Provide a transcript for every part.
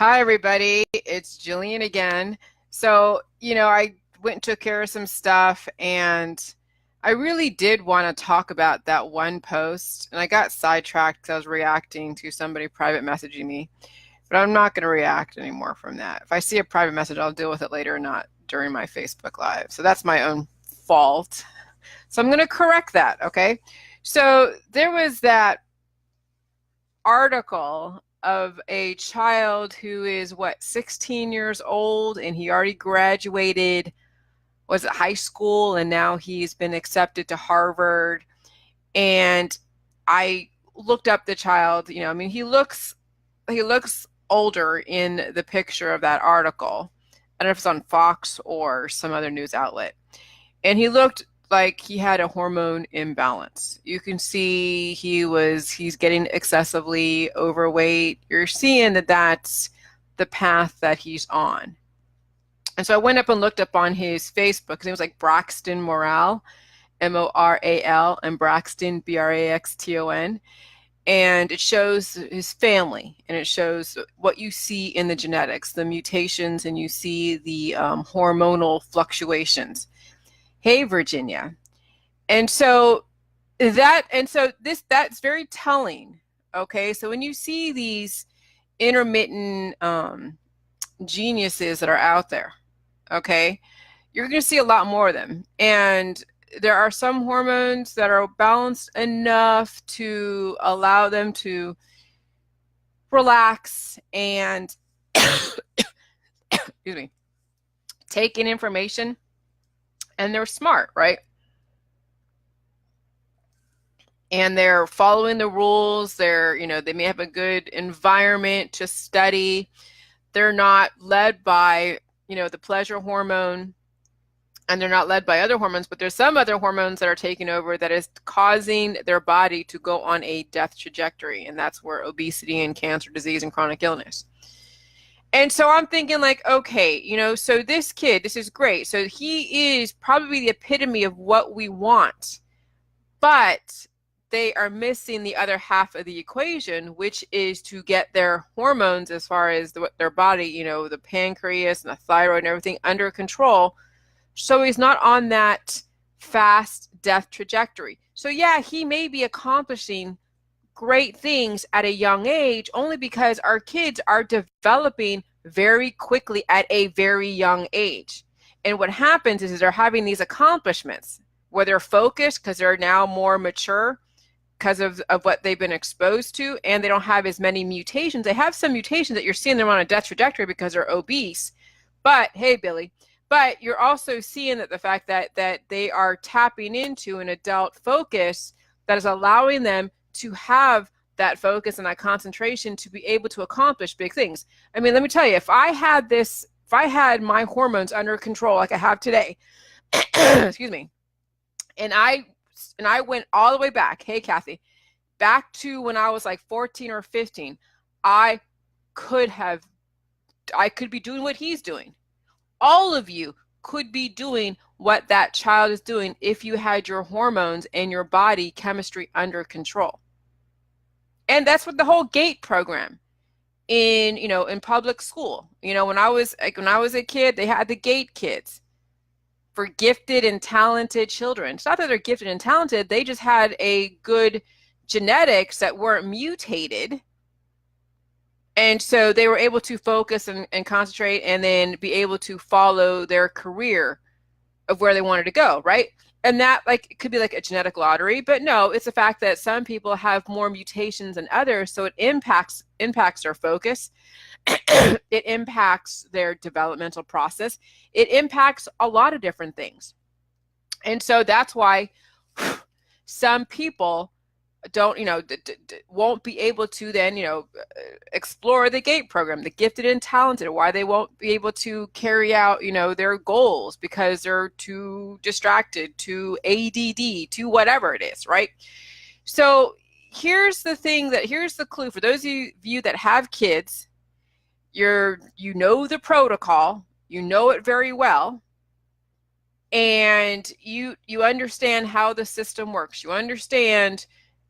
Hi, everybody. It's Jillian again. I went and took care of some stuff, and I really did want to talk about that one post, and I got sidetracked because I was reacting to somebody private messaging me, but I'm not going to react anymore from that. If I see a private message, I'll deal with it later, not during my Facebook Live. So that's my own fault. So I'm going to correct that, okay? So there was that article of a child who is 16 years old, and he already graduated, was it high school, and now he's been accepted to Harvard. And I looked up the child. He looks older in the picture of that article. I don't know if it's on Fox or some other news outlet. And he looked like he had a hormone imbalance. You can see he's getting excessively overweight. You're seeing that that's the path that he's on. And so I went up and looked up on his Facebook, because it was like Braxton Morale, Moral, and Braxton, Braxton. And it shows his family, and it shows what you see in the genetics, the mutations, and you see the hormonal fluctuations. Hey, Virginia. And so that's very telling. Okay. So when you see these intermittent geniuses that are out there, okay, you're going to see a lot more of them. And there are some hormones that are balanced enough to allow them to relax and excuse me, take in information, and they're smart, right? And they're following the rules. They may have a good environment to study. They're not led by, the pleasure hormone, and they're not led by other hormones, but there's some other hormones that are taking over that is causing their body to go on a death trajectory. And that's where obesity and cancer, disease, and chronic illness. And so I'm thinking, like, okay, so this kid, this is great. So he is probably the epitome of what we want, but they are missing the other half of the equation, which is to get their hormones, as far as their body, the pancreas and the thyroid and everything, under control. So he's not on that fast death trajectory. So yeah, he may be accomplishing great things at a young age, only because our kids are developing very quickly at a very young age. And what happens is they're having these accomplishments where they're focused because they're now more mature because of what they've been exposed to, and they don't have as many mutations. They have some mutations that you're seeing them on a death trajectory because they're obese. But hey, Billy, but you're also seeing that the fact that they are tapping into an adult focus that is allowing them to have that focus and that concentration to be able to accomplish big things. I mean, let me tell you, if I had my hormones under control like I have today, excuse me, and I went all the way back, hey, Kathy, back to when I was like 14 or 15, I could be doing what he's doing. All of you could be doing what that child is doing if you had your hormones and your body chemistry under control. And that's what the whole GATE program in public school. When I was a kid, they had the GATE kids for gifted and talented children. It's not that they're gifted and talented, they just had a good genetics that weren't mutated. And so they were able to focus and concentrate, and then be able to follow their career of where they wanted to go, right? And that, like, it could be like a genetic lottery, but no, it's the fact that some people have more mutations than others, so it impacts their focus. It impacts their developmental process. It impacts a lot of different things. And so that's why some people won't be able to then, explore the GATE program, the gifted and talented, why they won't be able to carry out, their goals because they're too distracted, too ADD, to whatever it is, right? So here's the clue for those of you that have kids. You know the protocol, you know it very well, and you understand how the system works. You understand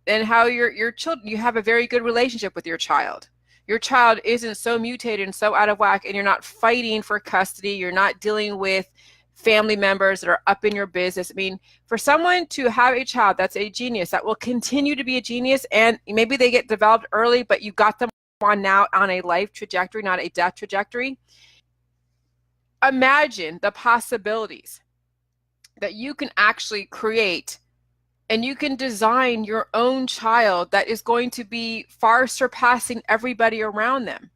and how your children, you have a very good relationship with your child. your child isn't so mutated and so out of whack, and you're not fighting for custody, you're not dealing with family members that are up in your business. I mean, for someone to have a child that's a genius, that will continue to be a genius, and maybe they get developed early, but you got them on now on a life trajectory, not a death trajectory. Imagine the possibilities that you can actually create, and you can design your own child that is going to be far surpassing everybody around them,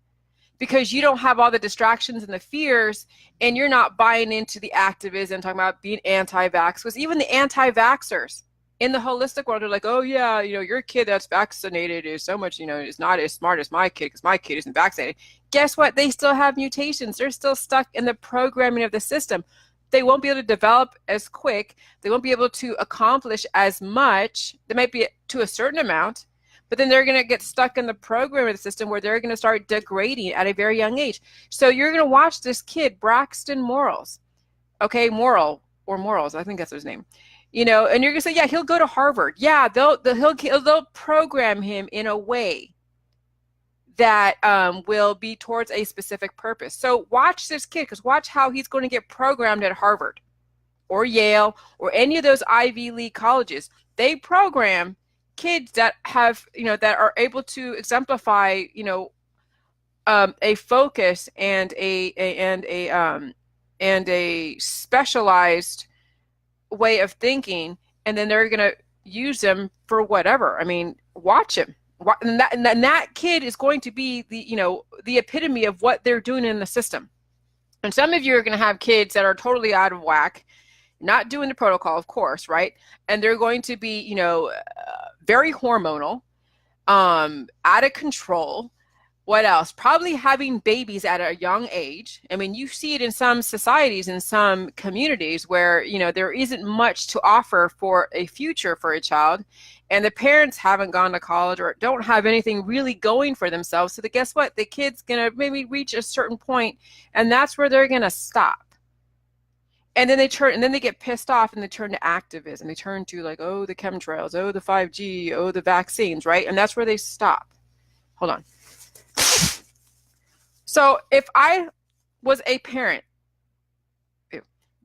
because you don't have all the distractions and the fears, and you're not buying into the activism, talking about being anti-vax. Because even the anti-vaxxers in the holistic world are like, oh yeah, your kid that's vaccinated is so much, is not as smart as my kid because my kid isn't vaccinated. Guess what? They still have mutations. They're still stuck in the programming of the system. They won't be able to develop as quick. They won't be able to accomplish as much. They might be to a certain amount, but then they're going to get stuck in the program of the system where they're going to start degrading at a very young age. So you're going to watch this kid, Braxton Morals, okay, Moral or Morals, I think that's his name, and you're going to say, yeah, he'll go to Harvard. Yeah, they'll program him in a way that will be towards a specific purpose. So watch this kid, because watch how he's going to get programmed at Harvard or Yale or any of those Ivy League colleges. They program kids that have, that are able to exemplify, a focus and a specialized way of thinking, and then they're going to use them for whatever. I mean, watch him. And that kid is going to be the epitome of what they're doing in the system. And some of you are going to have kids that are totally out of whack, not doing the protocol, of course, right? And they're going to be, very hormonal, out of control. What else? Probably having babies at a young age. I mean, you see it in some societies, in some communities where, there isn't much to offer for a future for a child, and the parents haven't gone to college or don't have anything really going for themselves. So guess what? The kid's going to maybe reach a certain point, and that's where they're going to stop. And then they get pissed off, and they turn to activism. They turn to like, oh, the chemtrails, oh, the 5G, oh, the vaccines, right? And that's where they stop. Hold on. So if I was a parent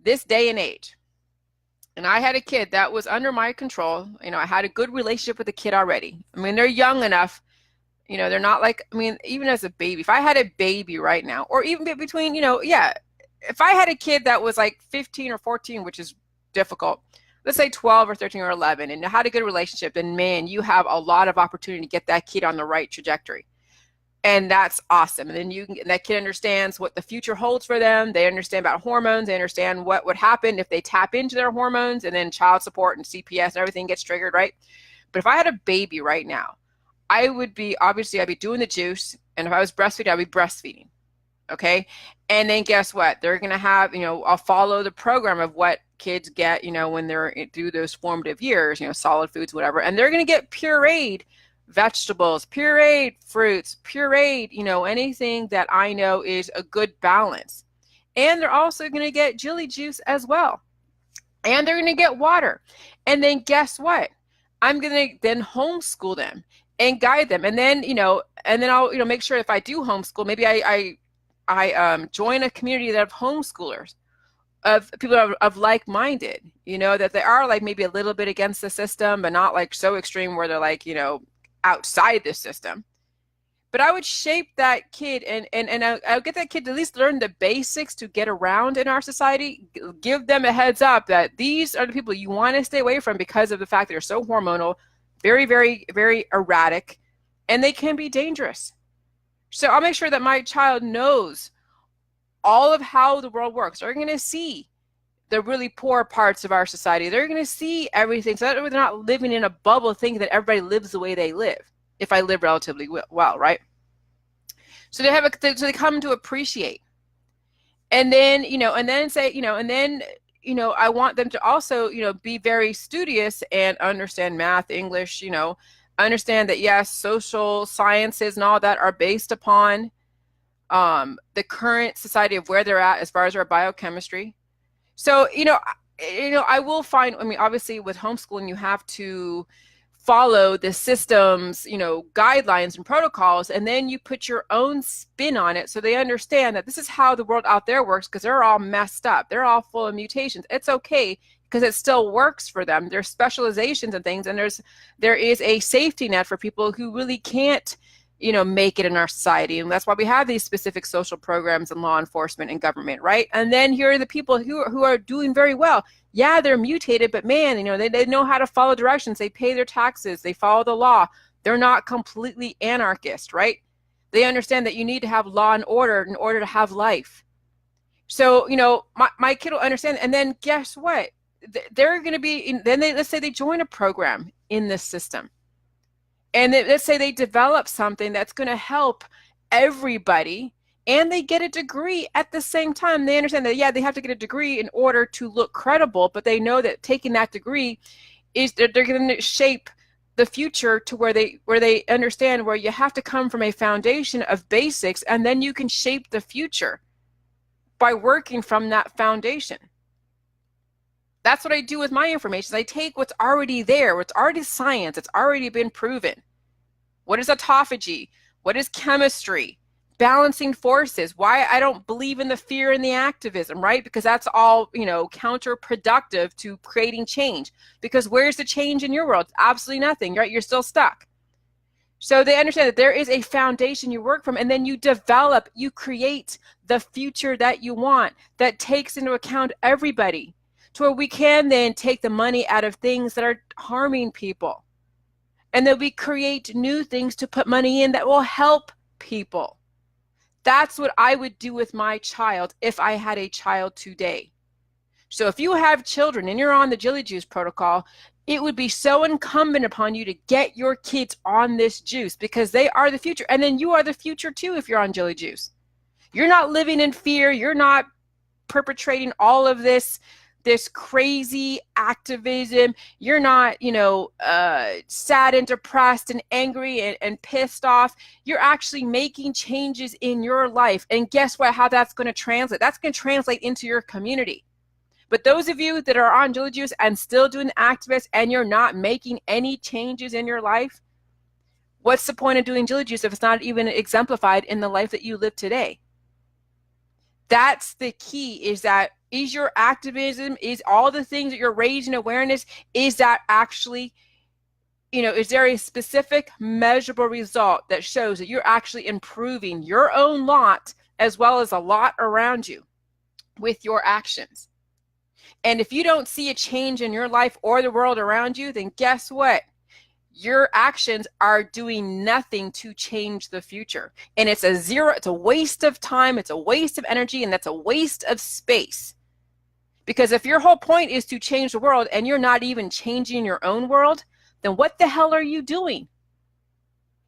this day and age, and I had a kid that was under my control, I had a good relationship with the kid already. I mean, they're young enough, they're not like, I mean, even as a baby, if I had a baby right now, or even between, if I had a kid that was like 15 or 14, which is difficult, let's say 12 or 13 or 11, and had a good relationship, then man, you have a lot of opportunity to get that kid on the right trajectory. And that's awesome. And then that kid understands what the future holds for them. They understand about hormones. They understand what would happen if they tap into their hormones, and then child support and CPS and everything gets triggered, right? But if I had a baby right now, I'd be doing the juice. And if I was breastfeeding, I'd be breastfeeding. Okay. And then guess what? They're going to have, I'll follow the program of what kids get, when they're through those formative years, solid foods, whatever. And they're going to get pureed vegetables, pureed fruits, pureed, anything that I know is a good balance. And they're also going to get jelly juice as well. And they're going to get water. And then guess what? I'm going to then homeschool them and guide them. And then, I'll, make sure if I do homeschool, maybe I join a community that have homeschoolers, of people of like-minded, that they are like maybe a little bit against the system, but not like so extreme where they're like, outside the system. But I would shape that kid, and I'll get that kid to at least learn the basics to get around in our society, give them a heads up that these are the people you want to stay away from because of the fact that they're so hormonal, very, very, very erratic, and they can be dangerous. So I'll make sure that my child knows all of how the world works. They're going to see the really poor parts of our society. They're going to see everything, so that they're not living in a bubble thinking that everybody lives the way they live, if I live relatively well, right? So they come to appreciate. And then, I want them to also, be very studious and understand math, English, understand that, yes, social sciences and all that are based upon the current society of where they're at as far as our biochemistry. So, I will find, obviously with homeschooling, you have to follow the system's, guidelines and protocols, and then you put your own spin on it so they understand that this is how the world out there works, because they're all messed up. They're all full of mutations. It's okay because it still works for them. There's specializations and things, and there is a safety net for people who really can't make it in our society. And that's why we have these specific social programs and law enforcement and government, right? And then here are the people who are doing very well. Yeah, they're mutated, but man, they know how to follow directions. They pay their taxes. They follow the law. They're not completely anarchist, right? They understand that you need to have law and order in order to have life. So, my kid will understand. And then guess what? They're going to be, let's say they join a program in this system. And let's say they develop something that's going to help everybody, and they get a degree at the same time. They understand that, yeah, they have to get a degree in order to look credible, but they know that taking that degree is they're going to shape the future to where they understand where you have to come from a foundation of basics, and then you can shape the future by working from that foundation. That's what I do with my information. I take what's already there, what's already science, it's already been proven. What is autophagy? What is chemistry? Balancing forces. Why I don't believe in the fear and the activism, right? Because that's all, counterproductive to creating change. Because where's the change in your world? Absolutely nothing, right? You're still stuck. So they understand that there is a foundation you work from, and then you develop, you create the future that you want that takes into account everybody, to where we can then take the money out of things that are harming people. And then we create new things to put money in that will help people. That's what I would do with my child if I had a child today. So if you have children and you're on the Jilly Juice protocol, it would be so incumbent upon you to get your kids on this juice, because they are the future. And then you are the future too if you're on Jilly Juice. You're not living in fear. You're not perpetrating all of this crazy activism. You're not, sad and depressed and angry and pissed off. You're actually making changes in your life. And guess what? How that's going to translate? That's going to translate into your community. But those of you that are on Jilly Juice and still doing activists, and you're not making any changes in your life, what's the point of doing Jilly Juice if it's not even exemplified in the life that you live today? That's the key, is your activism, is all the things that you're raising awareness, is that actually, is there a specific measurable result that shows that you're actually improving your own lot as well as a lot around you with your actions? And if you don't see a change in your life or the world around you, then guess what? Your actions are doing nothing to change the future. And it's a waste of time, it's a waste of energy, and that's a waste of space. Because if your whole point is to change the world and you're not even changing your own world, then what the hell are you doing?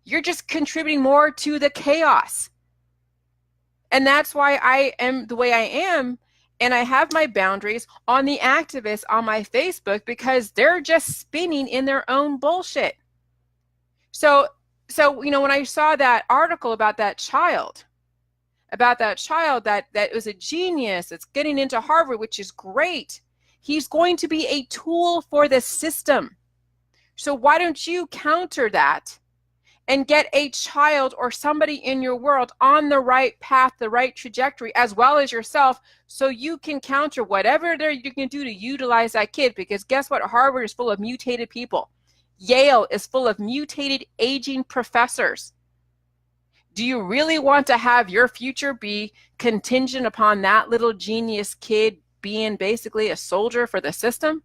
You're just contributing more to the chaos. And that's why I am the way I am. And I have my boundaries on the activists on my Facebook, because they're just spinning in their own bullshit. So when I saw that article about that child that was a genius, it's getting into Harvard, which is great. He's going to be a tool for the system. So why don't you counter that and get a child or somebody in your world on the right path, the right trajectory, as well as yourself, so you can counter whatever you can do to utilize that kid? Because guess what? Harvard is full of mutated people. Yale is full of mutated, aging professors. Do you really want to have your future be contingent upon that little genius kid being basically a soldier for the system?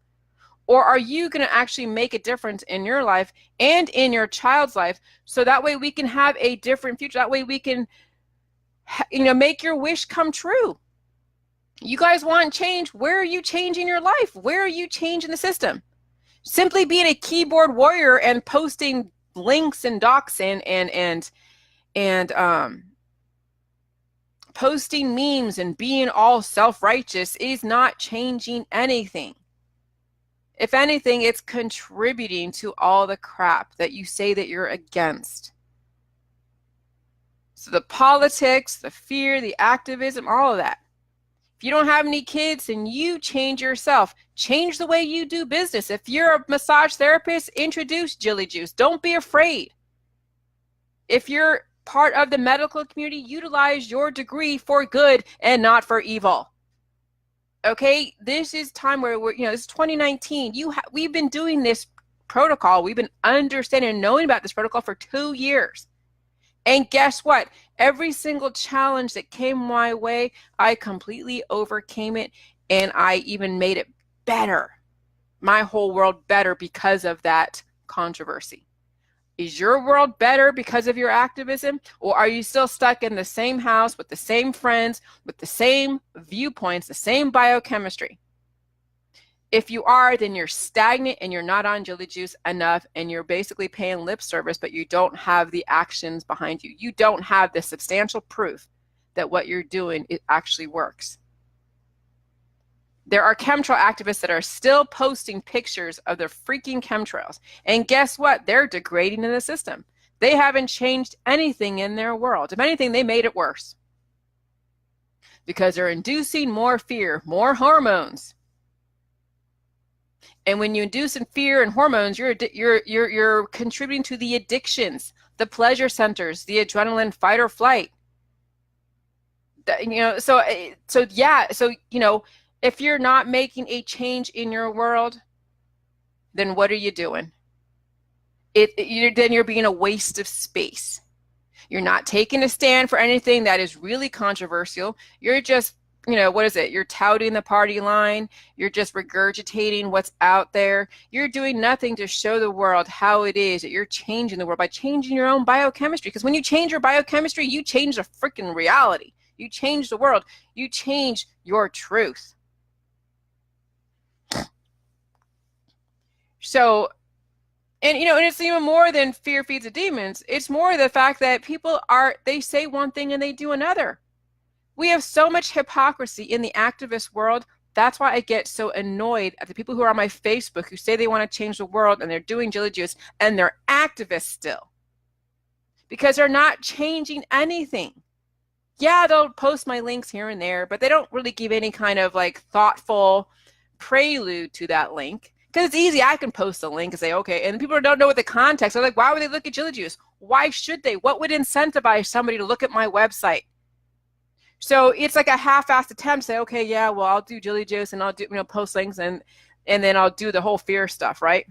Or are you going to actually make a difference in your life and in your child's life, so that way we can have a different future? That way we can, make your wish come true. You guys want change. Where are you changing your life? Where are you changing the system? Simply being a keyboard warrior and posting links and docs and posting memes and being all self-righteous is not changing anything. If anything, it's contributing to all the crap that you say that you're against. So the politics, the fear, the activism, all of that. If you don't have any kids, then you change yourself. Change the way you do business. If you're a massage therapist, introduce Jilly Juice. Don't be afraid. If you're part of the medical community, utilize your degree for good and not for evil. Okay, this is time where we're, this is 2019. We've been doing this protocol. We've been understanding and knowing about this protocol for 2 years. And guess what? Every single challenge that came my way, I completely overcame it, and I even made it better. My whole world better because of that controversy. Is your world better because of your activism, or are you still stuck in the same house with the same friends, with the same viewpoints, the same biochemistry? If you are, then you're stagnant and you're not on Jilly Juice enough, and you're basically paying lip service, but you don't have the actions behind you. You don't have the substantial proof that what you're doing, it actually works. There are chemtrail activists that are still posting pictures of their freaking chemtrails. And guess what? They're degrading in the system. They haven't changed anything in their world. If anything, they made it worse. Because they're inducing more fear, more hormones. And when you induce in fear and hormones, you're contributing to the addictions, the pleasure centers, the adrenaline, fight or flight. So if you're not making a change in your world, then what are you doing? Then you're being a waste of space. You're not taking a stand for anything that is really controversial. You're just, you're touting the party line. You're just regurgitating what's out there. You're doing nothing to show the world how it is that you're changing the world by changing your own biochemistry. Because when you change your biochemistry, you change the freaking reality. You change the world. You change your truth. So, and it's even more than fear feeds the demons. It's more the fact that they say one thing and they do another. We have so much hypocrisy in the activist world. That's why I get so annoyed at the people who are on my Facebook who say they want to change the world and they're doing Jilly Juice and they're activists still. Because they're not changing anything. Yeah, they'll post my links here and there, but they don't really give any kind of thoughtful prelude to that link. Because it's easy. I can post a link and say, okay, and people don't know what the context. They're like, why would they look at Jilly Juice? Why should they? What would incentivize somebody to look at my website? So it's like a half-assed attempt to say, okay, yeah, well, I'll do Jilly Juice and I'll do, post links and then I'll do the whole fear stuff, right?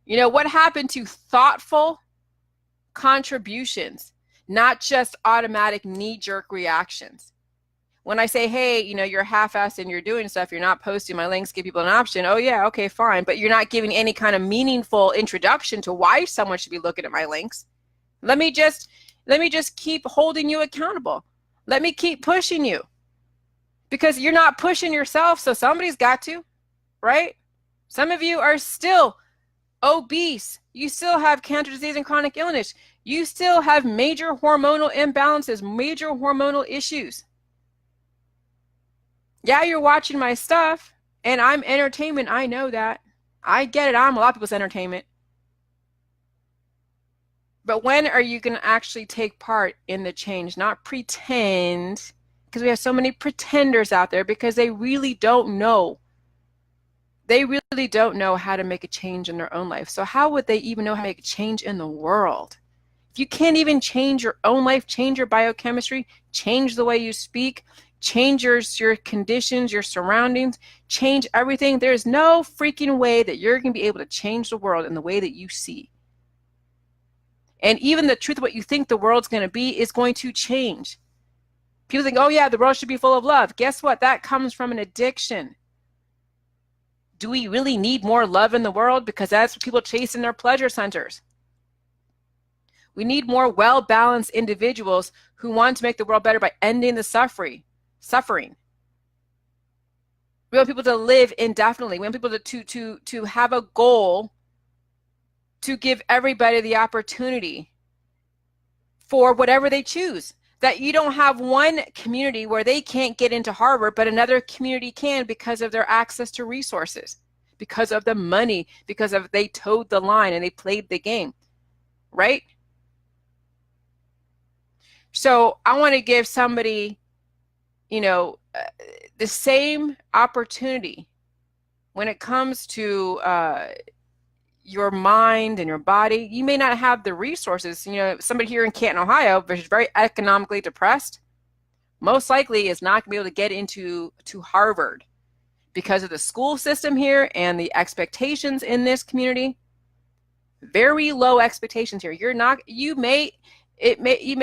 What happened to thoughtful contributions, not just automatic knee-jerk reactions? When I say, hey, you're half-assed and you're doing stuff, you're not posting my links, give people an option. Oh yeah, okay, fine. But you're not giving any kind of meaningful introduction to why someone should be looking at my links. Let me just keep holding you accountable. Let me keep pushing you. Because you're not pushing yourself, so somebody's got to, right? Some of you are still obese. You still have cancer disease and chronic illness. You still have major hormonal imbalances, major hormonal issues. Yeah, you're watching my stuff, and I'm entertainment. I know that. I get it. I'm a lot of people's entertainment. But when are you going to actually take part in the change? Not pretend, because we have so many pretenders out there because they really don't know. They really don't know how to make a change in their own life. So how would they even know how to make a change in the world? If you can't even change your own life, change your biochemistry, change the way you speak, change your conditions, your surroundings, change everything. There's no freaking way that you're going to be able to change the world in the way that you see. And even the truth of what you think the world's going to be is going to change. People think, oh yeah, the world should be full of love. Guess what? That comes from an addiction. Do we really need more love in the world? Because that's what people chase in their pleasure centers. We need more well-balanced individuals who want to make the world better by ending the suffering. We want people to live indefinitely. We want people to have a goal to give everybody the opportunity for whatever they choose. That you don't have one community where they can't get into Harvard, but another community can because of their access to resources, because of the money, because of they towed the line and they played the game, right? So I want to give somebody the same opportunity when it comes to your mind and your body. You may not have the resources. Somebody here in Canton, Ohio, which is very economically depressed, most likely is not going to be able to get into Harvard because of the school system here and the expectations in this community. Very low expectations here. You may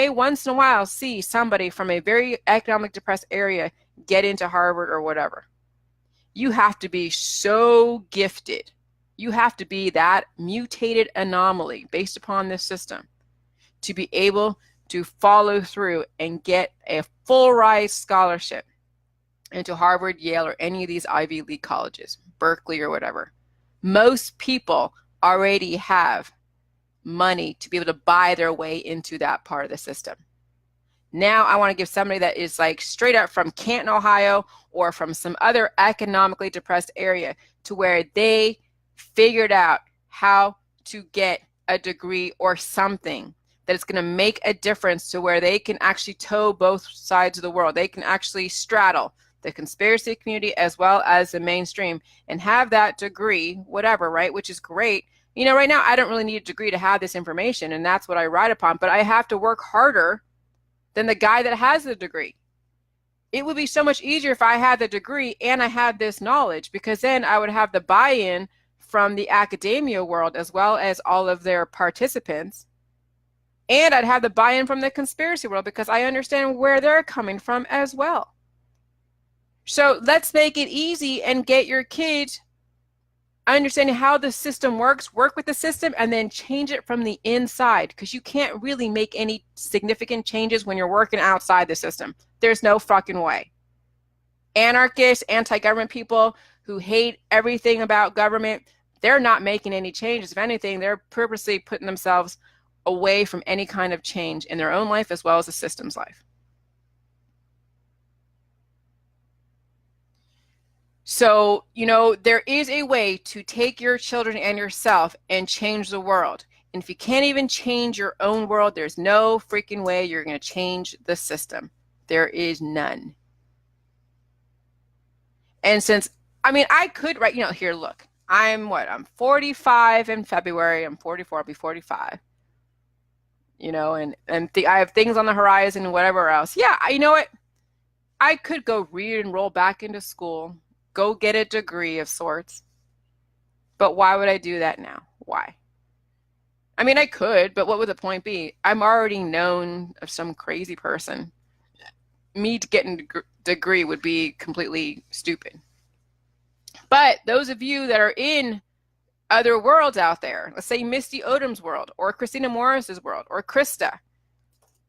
once in a while see somebody from a very economic depressed area get into Harvard or whatever. You have to be so gifted. You have to be that mutated anomaly based upon this system to be able to follow through and get a full ride scholarship into Harvard, Yale, or any of these Ivy League colleges, Berkeley or whatever. Most people already have money to be able to buy their way into that part of the system. Now I want to give somebody that is like straight up from Canton, Ohio, or from some other economically depressed area to where they figured out how to get a degree or something that is going to make a difference to where they can actually toe both sides of the world. They can actually straddle the conspiracy community as well as the mainstream and have that degree, whatever, right? Which is great. Right now I don't really need a degree to have this information, and that's what I ride upon, but I have to work harder than the guy that has the degree. It would be so much easier if I had the degree and I had this knowledge, because then I would have the buy-in from the academia world as well as all of their participants. And I'd have the buy-in from the conspiracy world because I understand where they're coming from as well. So let's make it easy and get your kids understanding how the system works, work with the system, and then change it from the inside, because you can't really make any significant changes when you're working outside the system. There's no fucking way. Anarchists, anti-government people who hate everything about government, they're not making any changes. If anything, they're purposely putting themselves away from any kind of change in their own life as well as the system's life. So, there is a way to take your children and yourself and change the world. And if you can't even change your own world, there's no freaking way you're going to change the system. There is none. And since, I could, right, here, look, I'm 45 in February. I'm 44, I'll be 45. And I have things on the horizon and whatever else. Yeah, you know what? I could go re-enroll back into school, go get a degree of sorts. But why would I do that now? Why? I could, but what would the point be? I'm already known of some crazy person. Me getting a degree would be completely stupid. But those of you that are in other worlds out there, let's say Misty Odom's world, or Christina Morris's world, or Krista,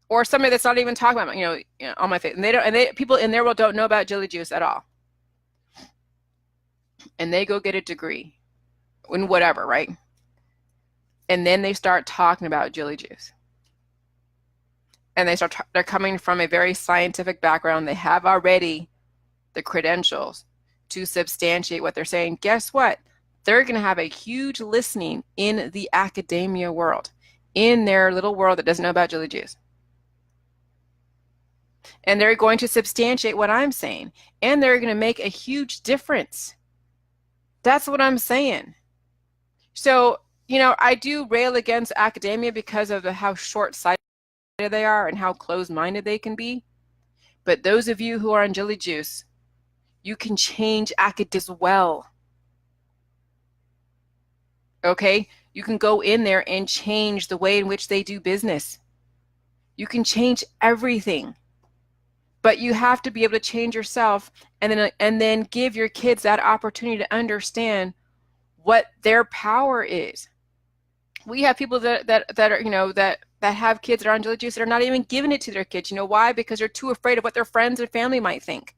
or somebody that's not even talking about, on my face, and people in their world don't know about Jilly Juice at all. And they go get a degree in whatever, right? And then they start talking about Jilly Juice. And they're coming from a very scientific background. They have already the credentials to substantiate what they're saying. Guess what? They're going to have a huge listening in the academia world, in their little world that doesn't know about Jilly Juice. And they're going to substantiate what I'm saying. And they're going to make a huge difference. That's what I'm saying. So, I do rail against academia because of how short-sighted they are and how closed-minded they can be. But those of you who are on Jilly Juice, you can change academia as well. Okay? You can go in there and change the way in which they do business. You can change everything. But you have to be able to change yourself and then give your kids that opportunity to understand what their power is. We have people that are, that have kids that are on Jilly Juice that are not even giving it to their kids. You know why? Because they're too afraid of what their friends and family might think.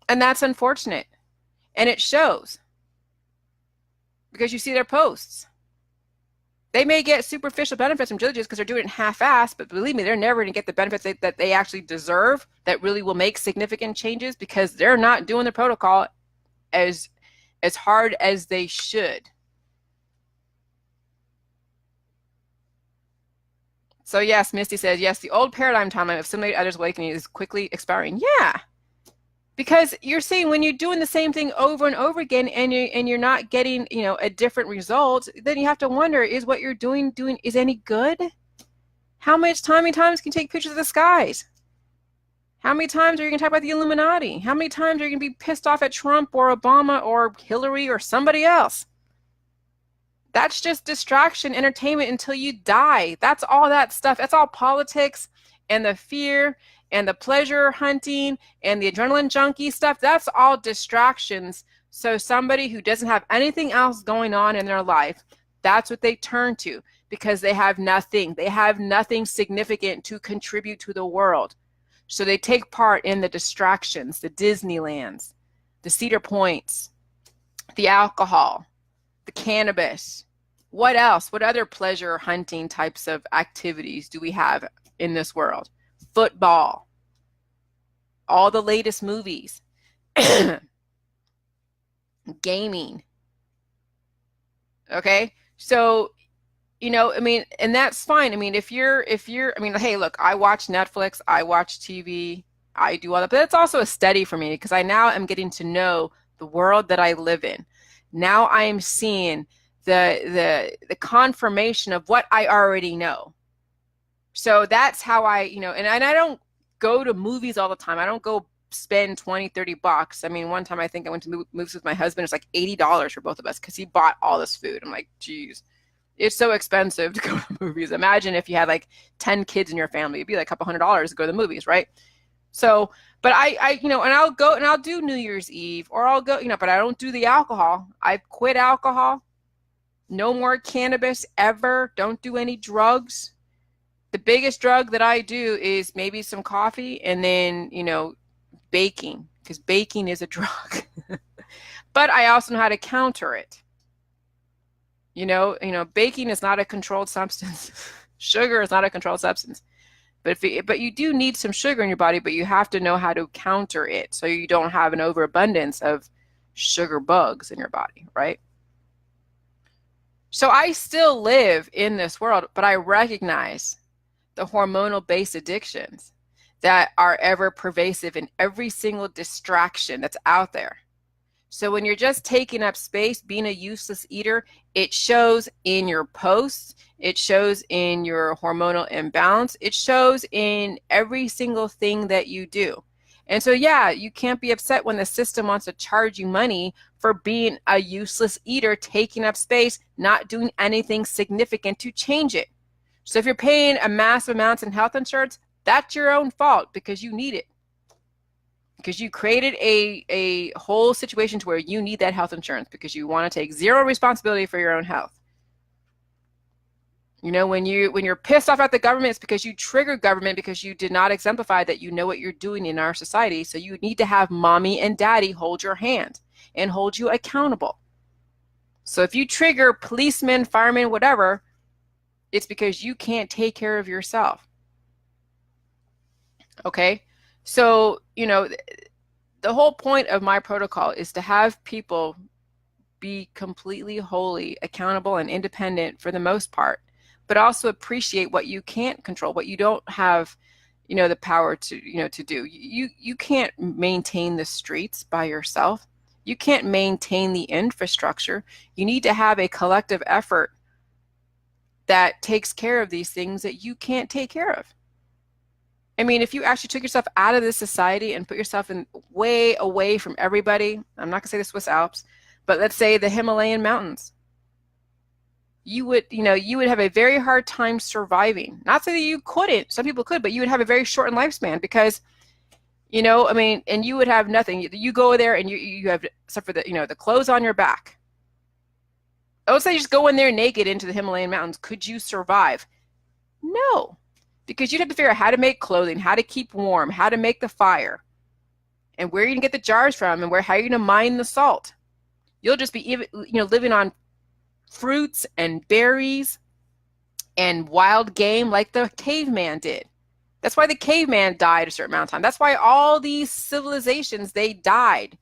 And that's unfortunate. And it shows. Because you see their posts. They may get superficial benefits from Jilly Juice because they're doing it half-assed, but believe me, they're never going to get the benefits that they actually deserve that really will make significant changes, because they're not doing the protocol as hard as they should. So yes, Misty says, yes, the old paradigm timeline of simulated others awakening is quickly expiring. Yeah. Because you're seeing when you're doing the same thing over and over again and you're not getting, a different result, then you have to wonder, is what you're doing is any good? How many times can you take pictures of the skies? How many times are you going to talk about the Illuminati? How many times are you going to be pissed off at Trump or Obama or Hillary or somebody else? That's just distraction, entertainment until you die. That's all that stuff. That's all politics and the fear and the pleasure hunting and the adrenaline junkie stuff. That's all distractions. So somebody who doesn't have anything else going on in their life, that's what they turn to because they have nothing. They have nothing significant to contribute to the world. So they take part in the distractions, the Disneylands, the Cedar Points, the alcohol, the cannabis. What else? What other pleasure hunting types of activities do we have in this world? Football, all the latest movies, gaming. Okay? So, and that's fine. If you're, hey, look, I watch Netflix, I watch TV, I do all that, but it's also a study for me because I now am getting to know the world that I live in. Now I am seeing the confirmation of what I already know. So that's how and I don't go to movies all the time. I don't go spend $20-$30. One time I think I went to movies with my husband. It's like $80 for both of us because he bought all this food. I'm like, geez, it's so expensive to go to movies. Imagine if you had like 10 kids in your family, it'd be like a couple $100 to go to the movies, right? So, but I and I'll go and I'll do New Year's Eve or I'll go, but I don't do the alcohol. I've quit alcohol. No more cannabis ever. Don't do any drugs. The biggest drug that I do is maybe some coffee and then, baking, because baking is a drug. But I also know how to counter it. Baking is not a controlled substance. Sugar is not a controlled substance. But you do need some sugar in your body, but you have to know how to counter it so you don't have an overabundance of sugar bugs in your body, right? So I still live in this world, but I recognize the hormonal-based addictions that are ever pervasive in every single distraction that's out there. So when you're just taking up space, being a useless eater, it shows in your posts, it shows in your hormonal imbalance, it shows in every single thing that you do. And so, yeah, you can't be upset when the system wants to charge you money for being a useless eater, taking up space, not doing anything significant to change it. So if you're paying a massive amounts in health insurance, that's your own fault because you need it. Because you created a whole situation to where you need that health insurance because you want to take zero responsibility for your own health. When you're pissed off at the government, it's because you triggered government because you did not exemplify that you know what you're doing in our society. So you need to have mommy and daddy hold your hand and hold you accountable. So if you trigger policemen, firemen, whatever, it's because you can't take care of yourself. Okay? So, the whole point of my protocol is to have people be completely holy, accountable, and independent for the most part, but also appreciate what you can't control, what you don't have, the power to, to do. You can't maintain the streets by yourself. You can't maintain the infrastructure. You need to have a collective effort that takes care of these things that you can't take care of. If you actually took yourself out of this society and put yourself in way away from everybody, I'm not gonna say the Swiss Alps, but let's say the Himalayan mountains, you would have a very hard time surviving. Not so that you couldn't, some people could, but you would have a very shortened lifespan because, and you would have nothing. You go there and you have, except for the clothes on your back. I would say just go in there naked into the Himalayan mountains. Could you survive? No. Because you'd have to figure out how to make clothing, how to keep warm, how to make the fire, and where you're going to get the jars from, and how you're going to mine the salt. You'll just be living on fruits and berries and wild game like the caveman did. That's why the caveman died a certain amount of time. That's why all these civilizations, they died,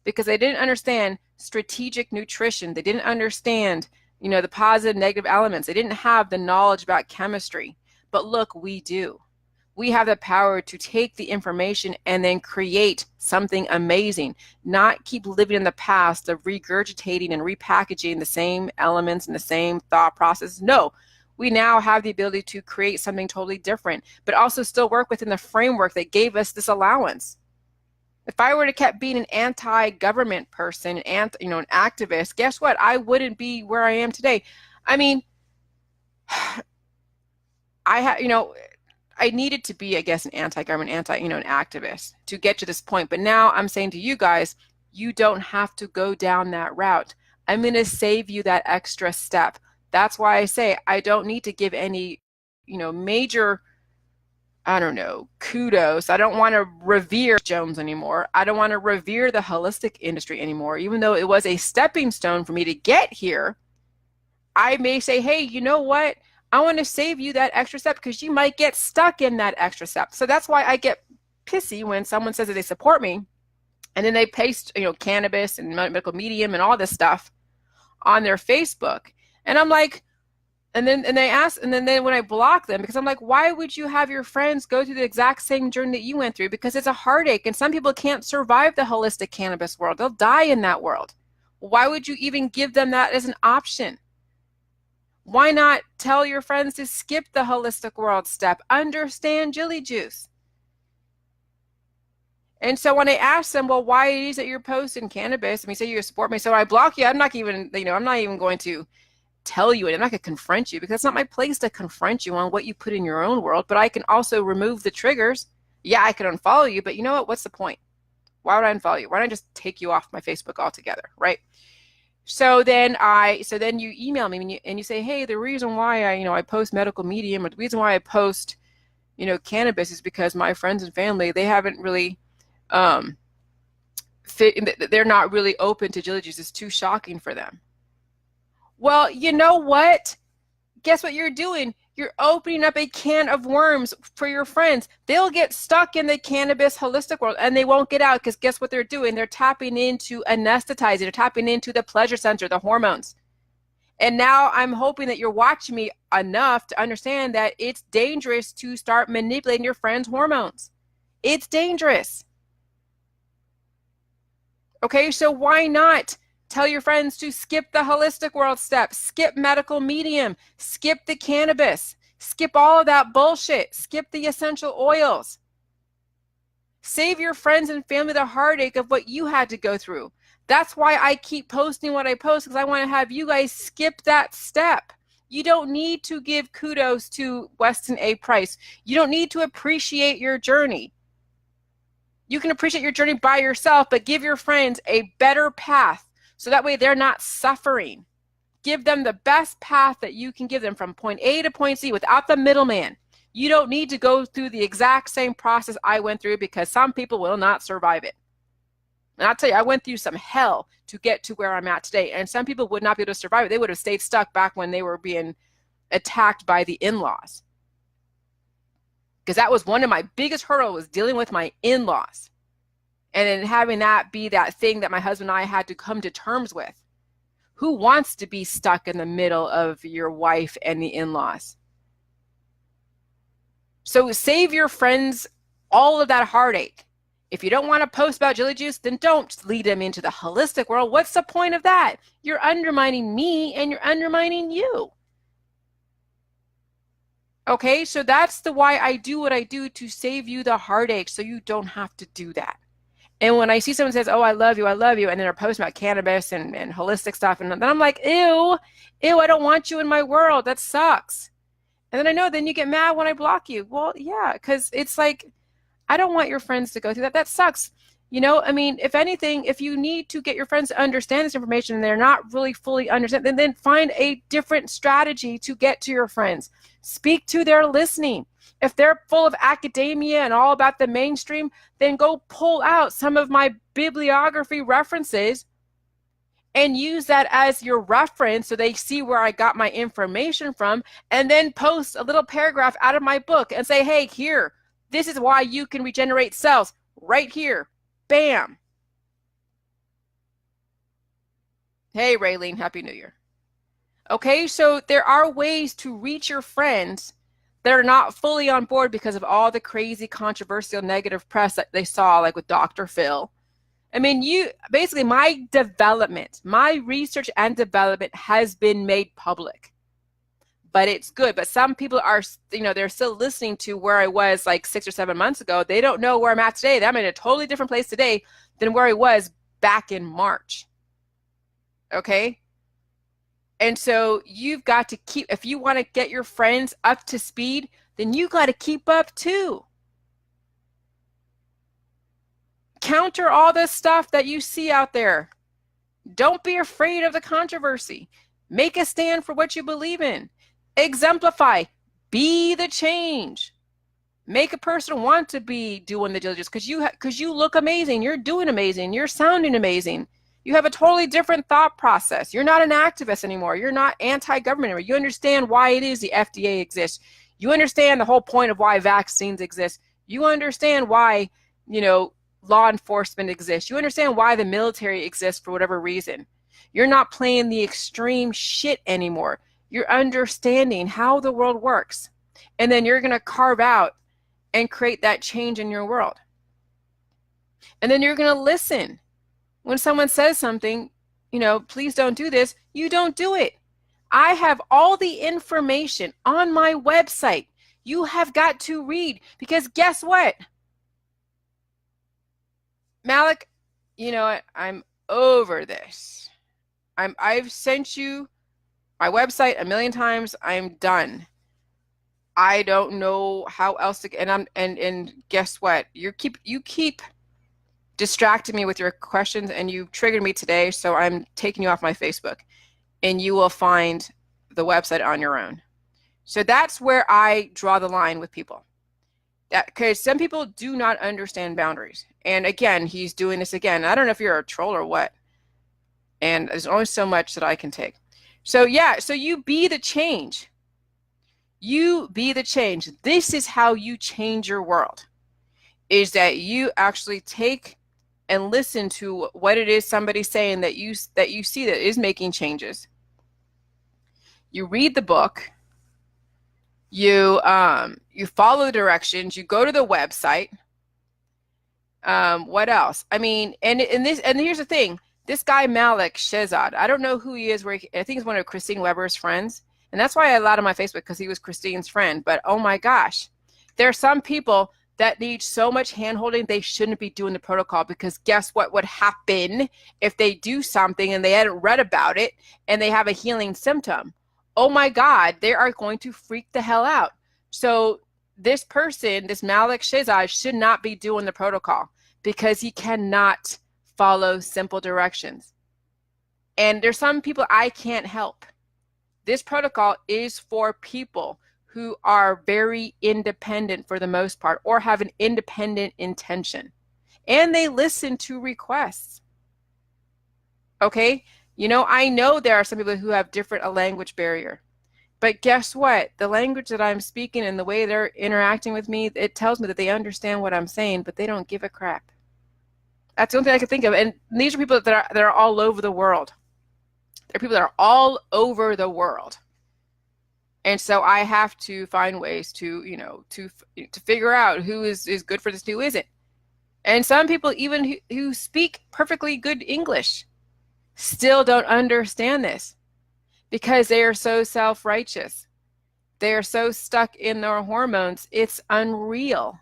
because they didn't understand strategic nutrition. They didn't understand, the positive, negative elements. They didn't have the knowledge about chemistry. But look, we do. We have the power to take the information and then create something amazing, not keep living in the past of regurgitating and repackaging the same elements and the same thought process. No, we now have the ability to create something totally different, but also still work within the framework that gave us this allowance. If I were to keep being an anti-government person and an activist, guess what? I wouldn't be where I am today. I mean, I needed to be, I guess, an anti-government, an activist to get to this point. But now I'm saying to you guys, you don't have to go down that route. I'm going to save you that extra step. That's why I say I don't need to give any, major, I don't know, kudos. I don't want to revere Jones anymore. I don't want to revere the holistic industry anymore, even though it was a stepping stone for me to get here. I may say, hey, you know what? I want to save you that extra step because you might get stuck in that extra step. So that's why I get pissy when someone says that they support me and then they paste, cannabis and medical medium and all this stuff on their Facebook. And I'm like, and then when I block them, because I'm like, why would you have your friends go through the exact same journey that you went through? Because it's a heartache, and some people can't survive the holistic cannabis world. They'll die in that world. Why would you even give them that as an option? Why not tell your friends to skip the holistic world step? Understand Jilly Juice. And so when I ask them, well, why is it you're posting cannabis? I mean, say you support me, so I block you. I'm not even going to tell you it. I'm not going to confront you because it's not my place to confront you on what you put in your own world. But I can also remove the triggers. Yeah, I can unfollow you, but you know what? What's the point? Why would I unfollow you? Why don't I just take you off my Facebook altogether, right? So then you email me and you say, hey, the reason why I post medical medium, or the reason why I post, cannabis is because my friends and family, they haven't really they're not really open to Jilly Juice. It's too shocking for them. Well, you know what? Guess what you're doing? You're opening up a can of worms for your friends. They'll get stuck in the cannabis holistic world and they won't get out because guess what they're doing? They're tapping into anesthetizing. They're tapping into the pleasure center, the hormones. And now I'm hoping that you're watching me enough to understand that it's dangerous to start manipulating your friends' hormones. It's dangerous. Okay, so why not tell your friends to skip the holistic world step, skip medical medium, skip the cannabis, skip all of that bullshit, skip the essential oils. Save your friends and family the heartache of what you had to go through. That's why I keep posting what I post, because I want to have you guys skip that step. You don't need to give kudos to Weston A. Price. You don't need to appreciate your journey. You can appreciate your journey by yourself, but give your friends a better path so that way they're not suffering. Give them the best path that you can give them from point A to point Z without the middleman. You don't need to go through the exact same process I went through because some people will not survive it. And I'll tell you, I went through some hell to get to where I'm at today. And some people would not be able to survive it. They would have stayed stuck back when they were being attacked by the in-laws. Because that was one of my biggest hurdles, was dealing with my in-laws. And then having that be that thing that my husband and I had to come to terms with. Who wants to be stuck in the middle of your wife and the in-laws? So save your friends all of that heartache. If you don't want to post about Jilly Juice, then don't lead them into the holistic world. What's the point of that? You're undermining me and you're undermining you. Okay, so that's the why I do what I do, to save you the heartache so you don't have to do that. And when I see someone says, oh, I love you, and then they're posting about cannabis and holistic stuff, and then I'm like, ew, I don't want you in my world. That sucks. And then I know, then you get mad when I block you. Well, yeah, because it's like, I don't want your friends to go through that. That sucks. I mean, if anything, if you need to get your friends to understand this information and they're not really fully understand, then find a different strategy to get to your friends. Speak to their listening. If they're full of academia and all about the mainstream, then go pull out some of my bibliography references and use that as your reference so they see where I got my information from, and then post a little paragraph out of my book and say, hey, here, this is why you can regenerate cells right here. Bam. Hey, Raylene, Happy New Year. Okay, so there are ways to reach your friends that are not fully on board because of all the crazy controversial negative press that they saw, like with Dr. Phil. I mean, basically my development, my research and development has been made public, but it's good. But some people are, they're still listening to where I was like 6 or 7 months ago. They don't know where I'm at today. I'm in a totally different place today than where I was back in March. Okay. And so you've got to keep, if you want to get your friends up to speed, then you got to keep up too. Counter all this stuff that you see out there. Don't be afraid of the controversy. Make a stand for what you believe in. Exemplify. Be the change. Make a person want to be doing the diligence because you look amazing. You're doing amazing. You're sounding amazing. You have a totally different thought process. You're not an activist anymore. You're not anti-government anymore. You understand why it is the FDA exists. You understand the whole point of why vaccines exist. You understand why, law enforcement exists. You understand why the military exists for whatever reason. You're not playing the extreme shit anymore. You're understanding how the world works. And then you're going to carve out and create that change in your world. And then you're going to listen. When someone says something, please don't do this, you don't do it. I have all the information on my website. You have got to read, because guess what? Malik, you know what? I'm over this. I've sent you my website a million times. I'm done. I don't know how else to, and guess what? You keep distracting me with your questions, and you triggered me today, so I'm taking you off my Facebook, and you will find the website on your own. So that's where I draw the line with people. Because some people do not understand boundaries. And again, he's doing this again. I don't know if you're a troll or what. And there's only so much that I can take. So yeah, so you be the change. You be the change. This is how you change your world, is that you actually take and listen to what it is somebody's saying that you see that is making changes. You read the book. You follow the directions. You go to the website. What else? I mean, and here's the thing. This guy Malik Shehzad, I don't know who he is. I think he's one of Christine Weber's friends, and that's why I allowed him on my Facebook, because he was Christine's friend. But oh my gosh, there are some people that need so much hand-holding, they shouldn't be doing the protocol, because guess what would happen if they do something and they hadn't read about it and they have a healing symptom? Oh my God, they are going to freak the hell out. So this person, this Malik Shehzad, should not be doing the protocol, because he cannot follow simple directions. And there's some people I can't help. This protocol is for people who are very independent for the most part, or have an independent intention, and they listen to requests. Okay, I know there are some people who have a language barrier, but guess what? The language that I'm speaking and the way they're interacting with me, it tells me that they understand what I'm saying, but they don't give a crap. That's the only thing I can think of. And these are people that are all over the world. They're people that are all over the world. And so I have to find ways to, to figure out who is good for this, who isn't. And some people, even who speak perfectly good English, still don't understand this, because they are so self-righteous. They are so stuck in their hormones. It's unreal.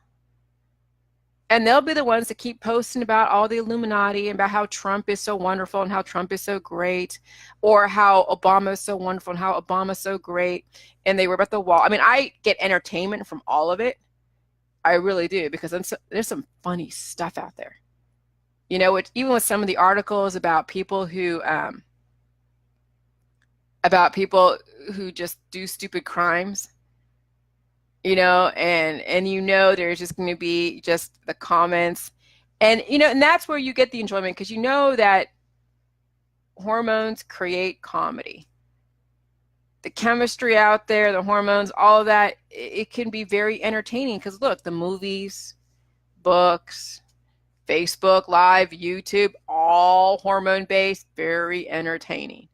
And they'll be the ones that keep posting about all the Illuminati and about how Trump is so wonderful and how Trump is so great, or how Obama is so wonderful and how Obama is so great. And they were about the wall. I mean, I get entertainment from all of it. I really do, because there's some funny stuff out there. Even with some of the articles about people who just do stupid crimes. And there's just going to be just the comments, and that's where you get the enjoyment, because that hormones create comedy. The chemistry out there, the hormones, all of that, it can be very entertaining, because look, the movies, books, Facebook Live, YouTube, all hormone based, very entertaining.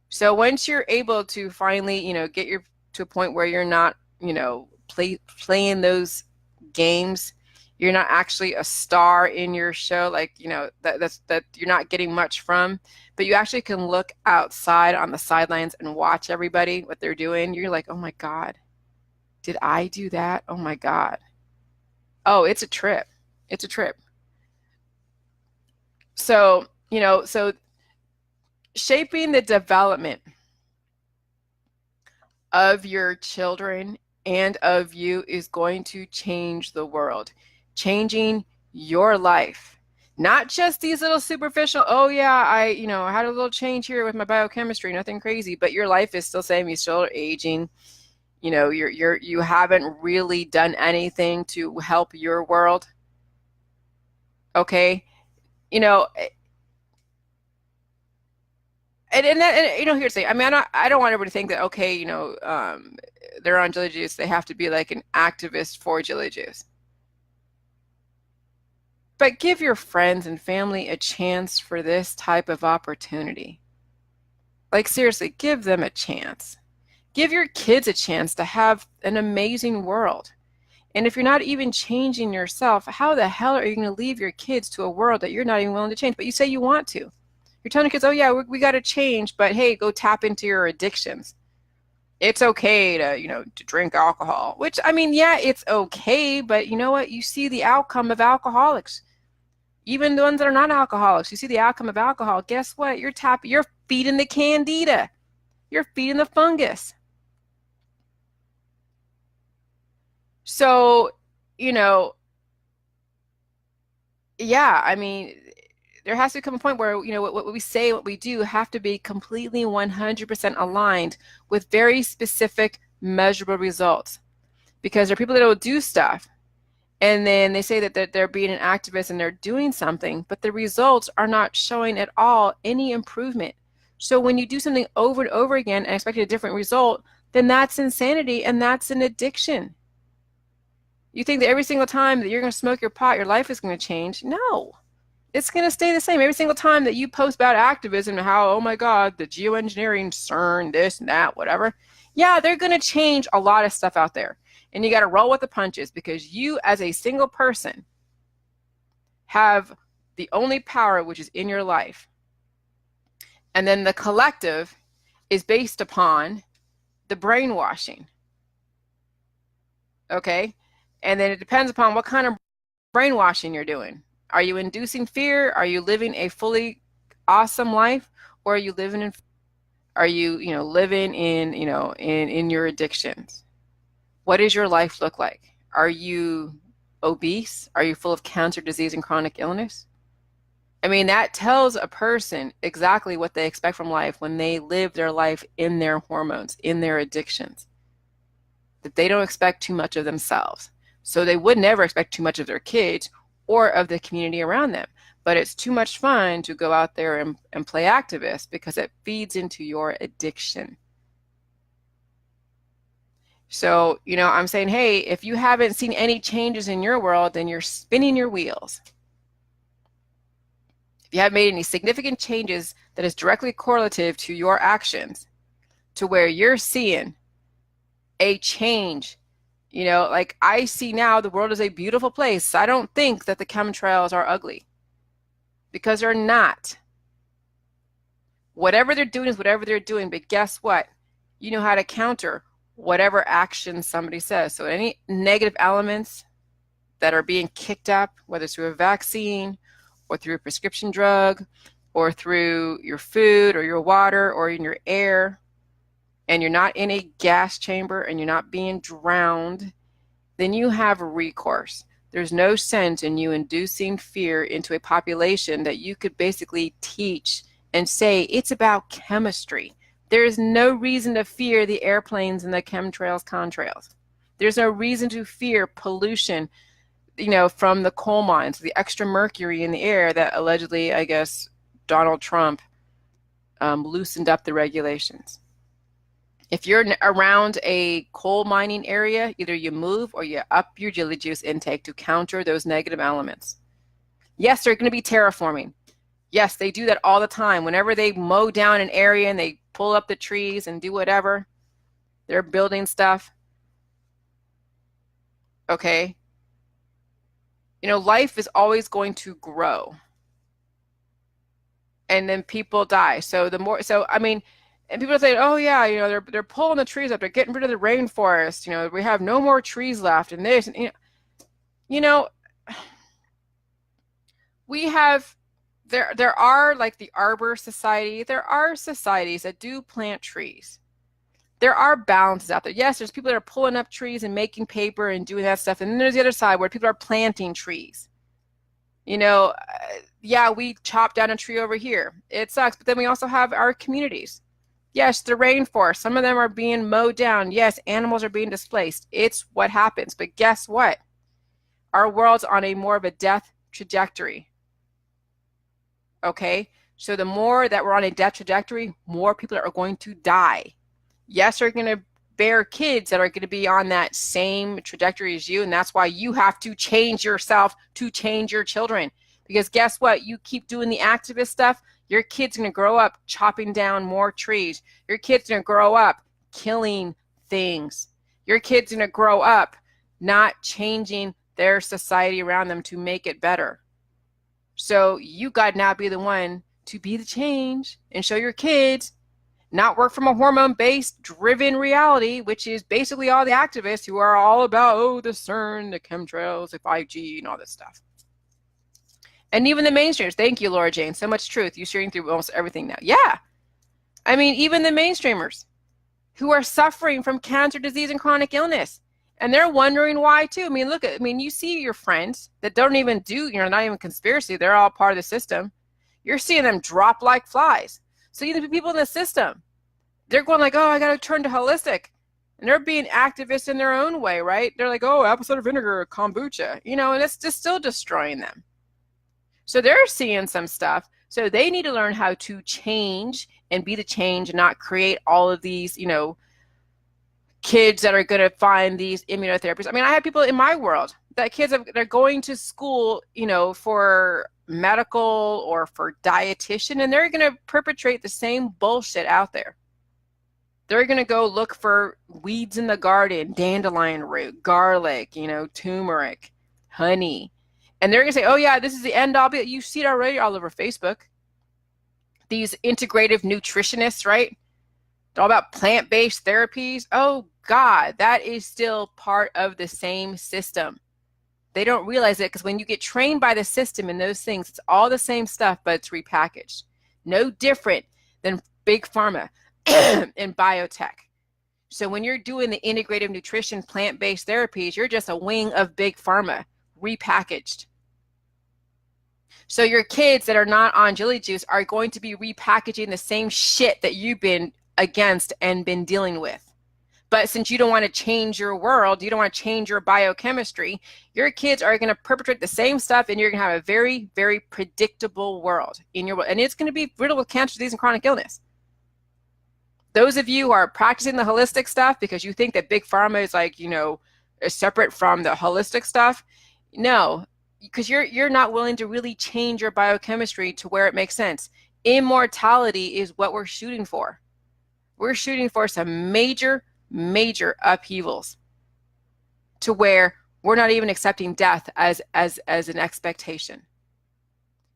So once you're able to finally, get to a point where you're not playing those games. You're not actually a star in your show, like, that you're not getting much from, but you actually can look outside on the sidelines and watch everybody, what they're doing. You're like, oh my God, did I do that? Oh my God. Oh, it's a trip. It's a trip. So shaping the development of your children and of you is going to change the world, changing your life. Not just these little superficial, oh yeah, I had a little change here with my biochemistry, nothing crazy, but your life is still same, you still are aging. You haven't really done anything to help your world. Okay. You know, and here's the thing. I mean, I don't want everybody to think that, okay, they're on Jelly Juice, they have to be like an activist for Jelly Juice. But give your friends and family a chance for this type of opportunity. Like, seriously, give them a chance. Give your kids a chance to have an amazing world. And if you're not even changing yourself, how the hell are you going to leave your kids to a world that you're not even willing to change? But you say you want to. You're telling kids, oh yeah, we got to change, but hey, go tap into your addictions. It's okay to drink alcohol, which, I mean, yeah, it's okay, but you know what? You see the outcome of alcoholics. Even the ones that are not alcoholics, you see the outcome of alcohol. Guess what? You're feeding the candida. You're feeding the fungus. So, yeah, I mean, there has to come a point where, what we say, what we do have to be completely 100% aligned with very specific measurable results. Because there are people that will do stuff and then they say that they're being an activist and they're doing something, but the results are not showing at all any improvement. So when you do something over and over again and expect a different result, then that's insanity and that's an addiction. You think that every single time that you're going to smoke your pot, your life is going to change? No, it's going to stay the same. Every single time that you post about activism and how, oh my God, the geoengineering, CERN, this and that, whatever. Yeah, they're going to change a lot of stuff out there. And you got to roll with the punches because you, as a single person, have the only power which is in your life. And then the collective is based upon the brainwashing. Okay? And then it depends upon what kind of brainwashing you're doing. Are you inducing fear? Are you living a fully awesome life? Or are you living in living in your addictions? What does your life look like? Are you obese? Are you full of cancer, disease, and chronic illness? I mean, that tells a person exactly what they expect from life when they live their life in their hormones, in their addictions. That they don't expect too much of themselves. So they would never expect too much of their kids or of the community around them. But it's too much fun to go out there and play activist because it feeds into your addiction. So, I'm saying, hey, if you haven't seen any changes in your world, then you're spinning your wheels. If you haven't made any significant changes that is directly correlative to your actions, to where you're seeing a change, like I see now the world is a beautiful place. I don't think that the chemtrails are ugly because they're not. Whatever they're doing is whatever they're doing, but guess what? You know how to counter whatever action somebody says. So any negative elements that are being kicked up, whether it's through a vaccine or through a prescription drug or through your food or your water or in your air, and you're not in a gas chamber and you're not being drowned, then you have recourse. There's no sense in you inducing fear into a population that you could basically teach and say it's about chemistry. There is no reason to fear the airplanes and the chemtrails, contrails. There's no reason to fear pollution, from the coal mines, the extra mercury in the air that allegedly, I guess, Donald Trump loosened up the regulations. If you're around a coal mining area, either you move or you up your jelly juice intake to counter those negative elements. Yes, they're going to be terraforming. Yes, they do that all the time. Whenever they mow down an area and they pull up the trees and do whatever, they're building stuff. Okay. Life is always going to grow, and then people die. So the more, so I mean, and people say, oh yeah, they're pulling the trees up, they're getting rid of the rainforest. We have no more trees left, and this, and, you know, we have there are like the Arbor Society. There are societies that do plant trees. There are balances out there. Yes, there's people that are pulling up trees and making paper and doing that stuff, and then there's the other side where people are planting trees. Yeah, we chop down a tree over here. It sucks, but then we also have our communities. Yes, the rainforest. Some of them are being mowed down. Yes, animals are being displaced. It's what happens. But guess what? Our world's on a more of a death trajectory. Okay? So the more that we're on a death trajectory, more people are going to die. Yes, they're going to bear kids that are going to be on that same trajectory as you, and that's why you have to change yourself to change your children. Because guess what? You keep doing the activist stuff, your kid's going to grow up chopping down more trees. Your kid's going to grow up killing things. Your kid's going to grow up not changing their society around them to make it better. So you got to now be the one to be the change and show your kids, not work from a hormone-based driven reality, which is basically all the activists who are all about, the CERN, the chemtrails, the 5G, and all this stuff. And even the mainstreamers. Thank you, Laura Jane. So much truth. You're sharing through almost everything now. Yeah. I mean, even the mainstreamers who are suffering from cancer, disease, and chronic illness. And they're wondering why, too. I mean, you see your friends that don't even do, not even conspiracy. They're all part of the system. You're seeing them drop like flies. So the people in the system, they're going like, oh, I got to turn to holistic. And they're being activists in their own way, right? They're like, oh, apple cider vinegar, kombucha, and it's just still destroying them. So they're seeing some stuff. So they need to learn how to change and be the change and not create all of these, kids that are going to find these immunotherapies. I mean, I have people in my world that they're going to school, for medical or for dietitian, and they're going to perpetrate the same bullshit out there. They're going to go look for weeds in the garden, dandelion root, garlic, turmeric, honey. And they're going to say, oh yeah, this is the end all be. You see it already all over Facebook. These integrative nutritionists, right? They're all about plant-based therapies. Oh God, that is still part of the same system. They don't realize it because when you get trained by the system in those things, it's all the same stuff, but it's repackaged. No different than big pharma and biotech. So when you're doing the integrative nutrition, plant-based therapies, you're just a wing of big pharma, repackaged. So your kids that are not on Jilly Juice are going to be repackaging the same shit that you've been against and been dealing with. But since you don't want to change your world, you don't want to change your biochemistry, your kids are going to perpetrate the same stuff, and you're going to have a very, very predictable world in your world. And it's going to be riddled with cancer, disease, and chronic illness. Those of you who are practicing the holistic stuff because you think that big pharma is like, is separate from the holistic stuff, no, because you're not willing to really change your biochemistry to where it makes sense. Immortality is what we're shooting for. We're shooting for some major upheavals to where we're not even accepting death as an expectation.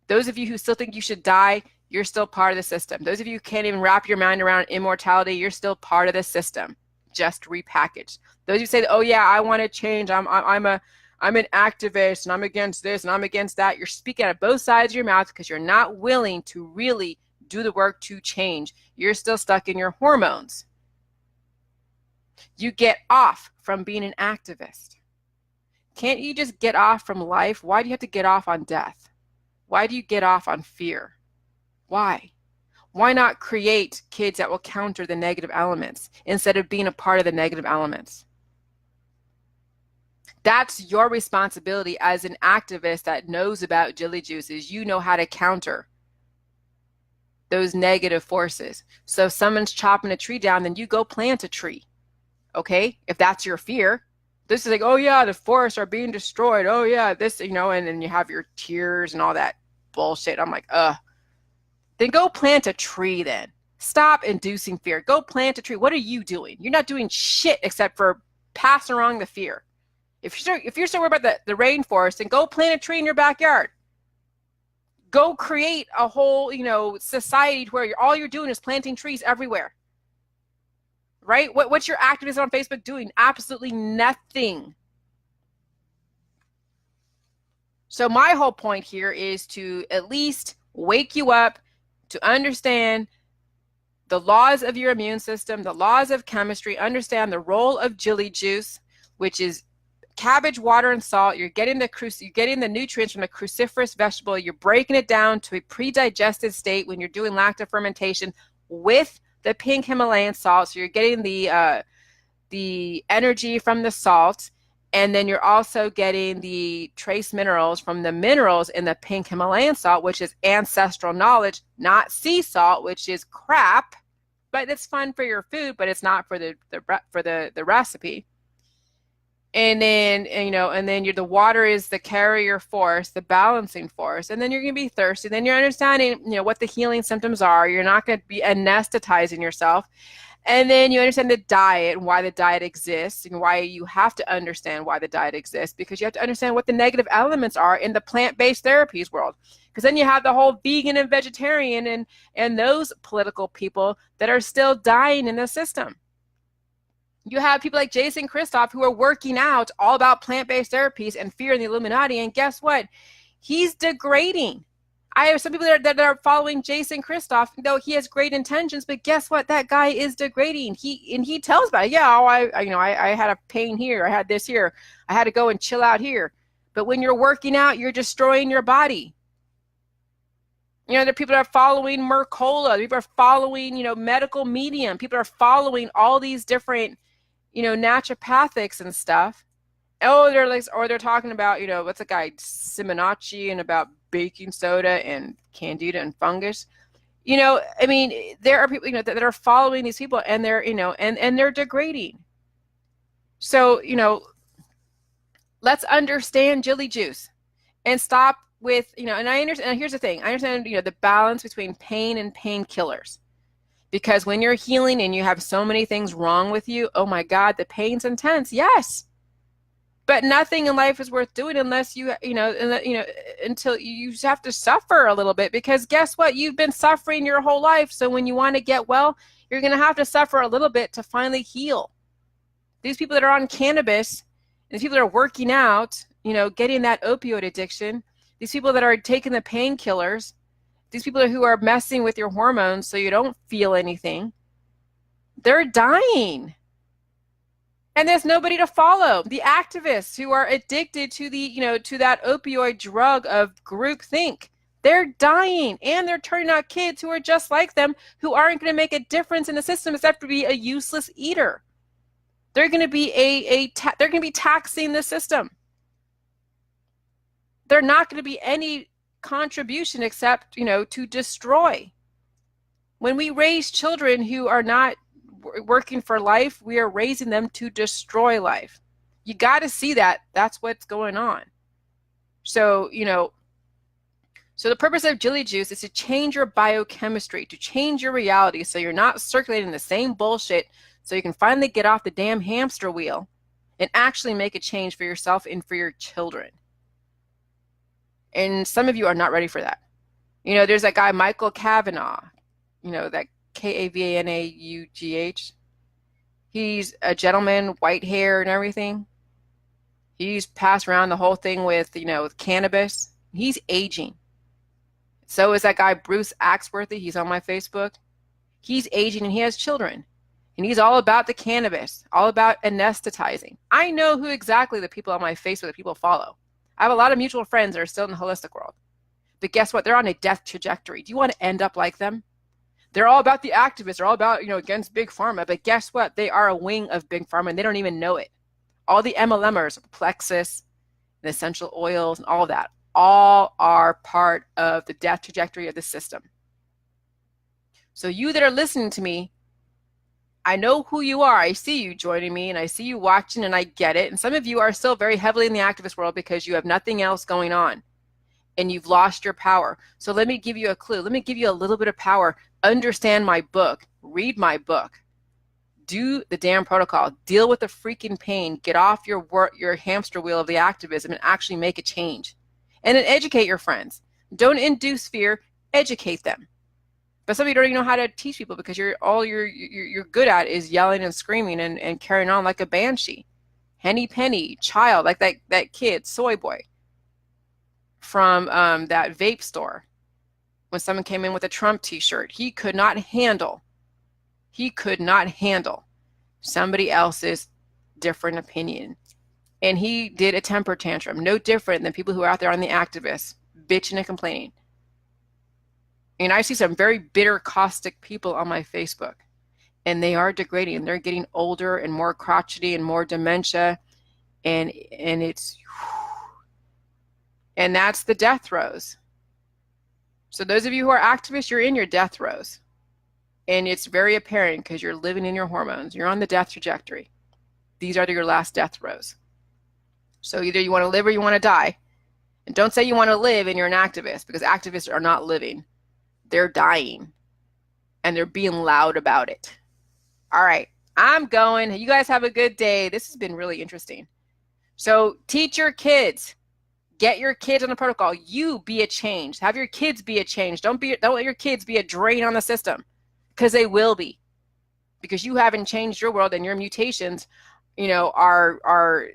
Those of you who still think you should die, you're still part of the system. Those of you who can't even wrap your mind around immortality, you're still part of the system, just repackaged. Those who say, oh yeah, I want to change, I'm an activist and I'm against this and I'm against that, you're speaking out of both sides of your mouth because you're not willing to really do the work to change. You're still stuck in your hormones. You get off from being an activist. Can't you just get off from life? Why do you have to get off on death? Why do you get off on fear? Why? Why not create kids that will counter the negative elements instead of being a part of the negative elements? That's your responsibility as an activist that knows about Jilly Juices. You know how to counter those negative forces. So if someone's chopping a tree down, then you go plant a tree. Okay? If that's your fear. This is like, oh yeah, the forests are being destroyed. Oh yeah, this, and then you have your tears and all that bullshit. I'm like, then go plant a tree then. Stop inducing fear. Go plant a tree. What are you doing? You're not doing shit except for passing along the fear. If you're so worried about the rainforest, then go plant a tree in your backyard. Go create a whole, society where all you're doing is planting trees everywhere. Right? What's your activism on Facebook doing? Absolutely nothing. So my whole point here is to at least wake you up to understand the laws of your immune system, the laws of chemistry, understand the role of chili juice, which is cabbage, water, and salt. You're getting the nutrients from the cruciferous vegetable. You're breaking it down to a pre-digested state when you're doing lactofermentation with the pink Himalayan salt. So you're getting the energy from the salt, and then you're also getting the trace minerals from the minerals in the pink Himalayan salt, which is ancestral knowledge, not sea salt, which is crap, but it's fun for your food, but it's not for the recipe. And then, the water is the carrier force, the balancing force, and then you're going to be thirsty. Then you're understanding, what the healing symptoms are. You're not going to be anesthetizing yourself. And then you understand the diet and why the diet exists and why you have to understand why the diet exists, because you have to understand what the negative elements are in the plant-based therapies world. Because then you have the whole vegan and vegetarian and those political people that are still dying in the system. You have people like Jason Christoff who are working out all about plant-based therapies and fear in the Illuminati. And guess what? He's degrading. I have some people that are following Jason Christoff, though he has great intentions, but guess what? That guy is degrading. He tells about it. Yeah, I had a pain here. I had this here. I had to go and chill out here. But when you're working out, you're destroying your body. There are people that are following Mercola. People are following, medical medium. People are following all these different, naturopathics and stuff. Oh, they're talking about, what's the guy, Simonacci, and about baking soda and candida and fungus. There are people, that are following these people, and they're, and they're degrading. So, let's understand chili juice and stop with, and I understand, and here's the thing, I understand, the balance between pain and painkillers. Because when you're healing and you have so many things wrong with you, oh my God, the pain's intense. Yes. But nothing in life is worth doing unless until you have to suffer a little bit, because guess what? You've been suffering your whole life. So when you want to get well, you're going to have to suffer a little bit to finally heal. These people that are on cannabis, and these people that are working out, getting that opioid addiction, these people that are taking the painkillers, these people who are messing with your hormones so you don't feel anything, they're dying. And there's nobody to follow. The activists who are addicted to to that opioid drug of groupthink, they're dying, and they're turning out kids who are just like them, who aren't going to make a difference in the system except to be a useless eater. They're going to be they're going to be taxing the system. They're not going to be any contribution except, to destroy. When we raise children who are not working for life, we are raising them to destroy life. You got to see that. That's what's going on. So, so the purpose of chili juice is to change your biochemistry, to change your reality so you're not circulating the same bullshit, so you can finally get off the damn hamster wheel and actually make a change for yourself and for your children. And some of you are not ready for that. There's that guy, Michael Kavanaugh, that Kavanaughh. He's a gentleman, white hair and everything. He's passed around the whole thing with, with cannabis. He's aging. So is that guy, Bruce Axworthy. He's on my Facebook. He's aging and he has children. And he's all about the cannabis, all about anesthetizing. I know who exactly the people on my Facebook that people follow. I have a lot of mutual friends that are still in the holistic world. But guess what? They're on a death trajectory. Do you want to end up like them? They're all about the activists. They're all about, against Big Pharma. But guess what? They are a wing of Big Pharma, and they don't even know it. All the MLMers, Plexus, and essential oils, and all of that, all are part of the death trajectory of the system. So you that are listening to me, I know who you are. I see you joining me, and I see you watching, and I get it. And some of you are still very heavily in the activist world because you have nothing else going on, and you've lost your power. So let me give you a clue. Let me give you a little bit of power. Understand my book. Read my book. Do the damn protocol. Deal with the freaking pain. Get off your hamster wheel of the activism and actually make a change. And then educate your friends. Don't induce fear, educate them. But some of you don't even know how to teach people because all you're good at is yelling and screaming and carrying on like a banshee. Henny Penny, child, like that kid, Soy Boy, from that vape store. When someone came in with a Trump t-shirt, he could not handle somebody else's different opinion. And he did a temper tantrum, no different than people who are out there on the activists, bitching and complaining. And I see some very bitter, caustic people on my Facebook, and they are degrading. They're getting older and more crotchety and more dementia, and that's the death throes. So those of you who are activists, you're in your death throes, and it's very apparent because you're living in your hormones. You're on the death trajectory. These are your last death throes. So either you want to live or you want to die. And don't say you want to live and you're an activist, because activists are not living. They're dying, and they're being loud about it. All right, I'm going. You guys have a good day. This has been really interesting. So teach your kids. Get your kids on the protocol. You be a change. Have your kids be a change. Don't let your kids be a drain on the system, because they will be. Because you haven't changed your world, and your mutations, are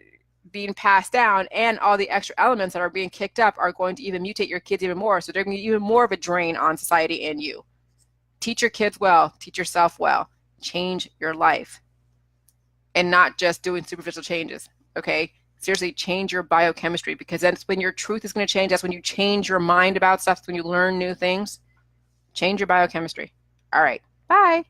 being passed down, and all the extra elements that are being kicked up are going to even mutate your kids even more. So they're going to be even more of a drain on society and you. Teach your kids well. Teach yourself well. Change your life. And not just doing superficial changes, okay? Seriously, change your biochemistry, because that's when your truth is going to change. That's when you change your mind about stuff. That's when you learn new things. Change your biochemistry. All right. Bye.